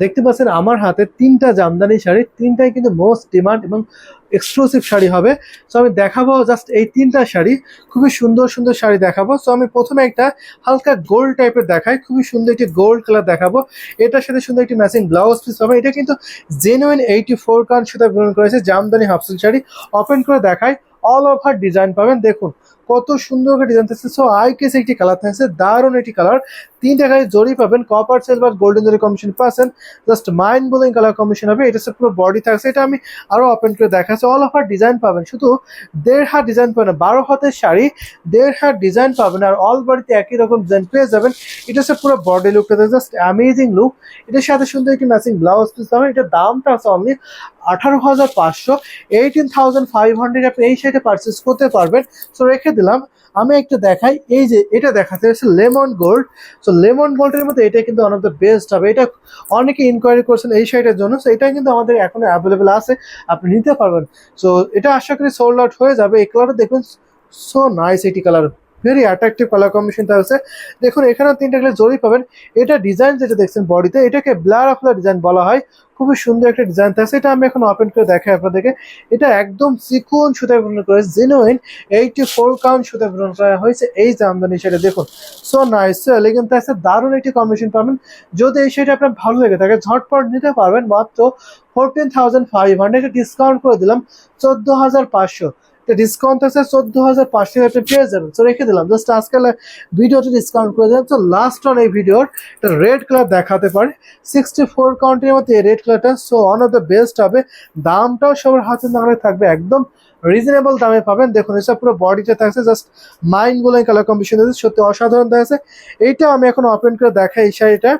দেখতে পাচ্ছেন আমার হাতে 3টা জামদানি শাড়ি, 3টাই কিন্তু মোস্ট ডিমান্ড এবং এক্সক্লুসিভ শাড়ি হবে। সো আমি দেখাবো জাস্ট এই 3টা শাড়ি, খুবই সুন্দর সুন্দর শাড়ি দেখাবো। সো আমি প্রথমে একটা হালকা গোল্ড টাইপের দেখাই, খুবই সুন্দর একটি গোল্ড কালার দেখাবো। এটার সাথে সুন্দর একটি ম্যাচিং ব্লাউজ পিস হবে। এটা কিন্তু জেনুইন 84 কান সুতা ব্যবহার করেছে Jamdani half silk sari. Open করে দেখাই, অল ওভার ডিজাইন পাবেন, দেখুন কত সুন্দর করে ডিজাইন থাকছে। সো আই কেস একটি কালার থাকছে, দারুণ একটি কালার। 3টা কালার জরি পাবেন, কপার সিলভার গোল্ডেন জরি কম্বিনেশন পাচ্ছেন, just mind blowing colour combination হবে। এটা হচ্ছে পুরো বডি থাকছে, এটা আমি আরো ওপেন করে দেখাচ্ছি। অল ওভার ডিজাইন পাবেন, শুধু 1.5 হাত ডিজাইন পাবেন, 12 হাতের শাড়ি 1.5 হাত ডিজাইন পাবেন, আর অল বডিতে একই রকম ডিজাইন পেয়ে যাবেন। এটা হচ্ছে পুরো বডি লুকটা, জাস্ট অ্যামেজিং লুক। এটার সাথে সুন্দর একটি ম্যাচিং ব্লাউজ পিস পাবেন। এটার দামটা আছে অনলি 18,500, 18,500 আপনি এই শাড়িটা পারচেস করতে পারবেন। সো রেখে দিলাম। আমি একটা দেখাই, এই যে এটা দেখাতে হচ্ছে লেমন গোল্ড। সো লেমন গোল্ডের মধ্যে এটা কিন্তু ওয়ান অফ দ্য বেস্ট হবে। এটা অনেকে ইনকোয়ারি করছেন এই শাড়িটার জন্য, সো এটা কিন্তু আমাদের এখন অ্যাভেলেবেল আছে, আপনি নিতে পারবেন। সো এটা আশা করি সোল্ড আউট হয়ে যাবে। এই কালারটা দেখুন, সো নাইস এটি কালার, ভেরি অ্যাট্রাকটিভ কালার কম্বিনেশনটা আছে। দেখুন এখানেও 3টা কালার জরি পাবেন। এটা ডিজাইন যেটা দেখছেন বডিতে, এটাকে ব্লার অফ দ্য ডিজাইন বলা হয়। খুবই সুন্দর একটা ডিজাইন থাকছে, এটা আমি এখন ওপেন করে দেখাই আপনাদেরকে। এটা একদম চিকন সুতায় বুনন করা হয়েছে, জেনুইন 84 কাউন্ট সুতায় বুনন করা হয়েছে এই জামদানি শাড়ি। দেখুন সো নাইস, সো এলিগেন্ট আছে, দারুণ একটি কম্বিনেশন পাবেন। যদি এই শাড়িটা আপনার ভালো লেগে থাকে ঝটপট নিতে পারবেন, মাত্র 14,500। এটা ডিসকাউন্ট করে দিলাম 14,500। ডিসকাউন্ট আছে 14,500 আপনি পেয়ে যাবেন। তো রেখে দিলাম, জাস্ট আজকাল ভিডিওতে ডিসকাউন্ট করে দিলাম। তো লাস্ট অন এই ভিডিওর একটা রেড কালার দেখাতে পারে, 64 কাউন্টের মধ্যে এই রেড কালারটা, so one of the best হবে। দামটাও সবার হাতে নাগালে থাকবে, একদম রিজনেবল দামে পাবেন। দেখুন এসব পুরো বডিতে থাকছে, just mind blowing colour combination আছে, সত্যি অসাধারণ থাকছে। এইটা আমি এখন ওপেন করে দেখাই। এই শাড়িটা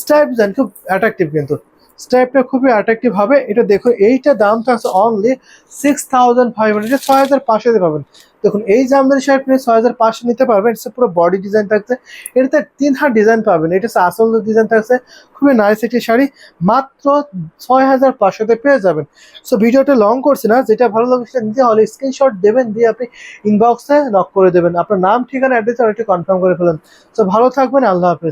স্টাইপ ডিজাইন খুব অ্যাট্রাকটিভ, কিন্তু স্টাইপটা খুবই অ্যাট্রাকটিভ হবে। এটা দেখুন, এইটা দাম থাকছে অনলি 6,500, এটা 6,500 দিয়ে পাবেন। দেখুন এই জামদানি শাড়ি আপনি 6,500 নিতে পারবেন। এটা পুরো বডি ডিজাইন থাকছে, এটাতে 3 হাত ডিজাইন পাবেন। এটা হচ্ছে আসল ডিজাইন থাকছে, খুবই নাইস একটি শাড়ি, মাত্র 6,500 পেয়ে যাবেন। সো ভিডিওটা লং করছি না, যেটা ভালো লাগবে সেটা নিতে হলে স্ক্রিনশট দেবেন, দিয়ে আপনি ইনবক্সে নক করে দেবেন, আপনার নাম ঠিকানা অ্যাড্রেস আর একটু কনফার্ম করে ফেলেন। সো ভালো থাকবেন, আল্লাহ হাফেজ।